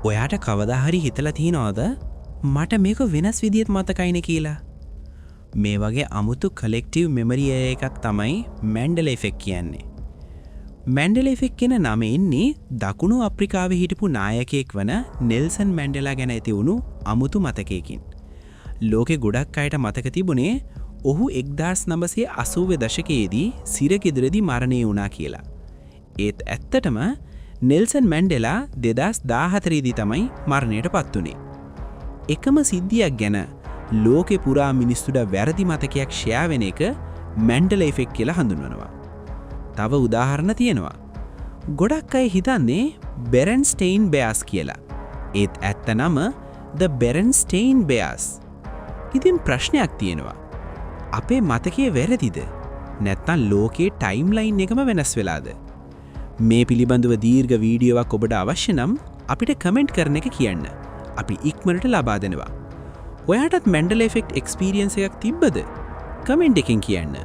ඔයාට කවදා හරි හිතලා තියෙනවද මට මේක වෙනස් විදිහට මතකයිනේ කියලා? මේ වගේ අමුතු කලෙක්ටිව් මෙමරි එකක් තමයි මැන්ඩෙලා ඉෆෙක්ට් කියන්නේ. මැන්ඩෙලා ඉෆෙක්ට් කියන නම එන්නේ දකුණු අප්‍රිකාවේ හිටපු නායකයෙක් වන නෙල්සන් මැන්ඩෙලා ගැන ඇති වුණු අමුතු මතකයකින්. ලෝකෙ ගොඩක් අයට මතක තිබුණේ ඔහු 1980 දශකයේදී සිරගෙදරදී මරණය වුණා කියලා. ඒත් ඇත්තටම නෙල්සන් මැන්ඩෙලා 2014 දී තමයි මරණයට පත් වුණේ. එකම සිද්ධියක් ගැන ලෝකෙ පුරා මිනිස්සුන්ට වැරදි මතකයක් ෂෙයා වෙන එක මැන්ඩෙලා ඉෆෙක්ට් කියලා හඳුන්වනවා. තව උදාහරණ තියෙනවා. ගොඩක් අය හිතන්නේ බෙරන්ස්ටේයින් බෙයාස් කියලා. ඒත් ඇත්ත නම The බෙරන්ස්ටේයින් බෙයාස්. ඉතින් ප්‍රශ්නයක් තියෙනවා. අපේ මතකයේ වැරදිද? නැත්නම් ලෝකයේ ටයිම්ලයින් එකම වෙනස් වෙලාද? මේ පිළිබඳව දීර්ඝ වීඩියෝවක් ඔබට අවශ්‍ය නම් අපිට කමෙන්ට් කරන එක කියන්න. අපි ඉක්මනට ලබා දෙනවා. ඔයාටත් මැන්ඩෙලා ඉෆෙක්ට් එක්ස්පීරියන්ස් එකක් තිබ්බද? කමෙන්ට් එකෙන් කියන්න.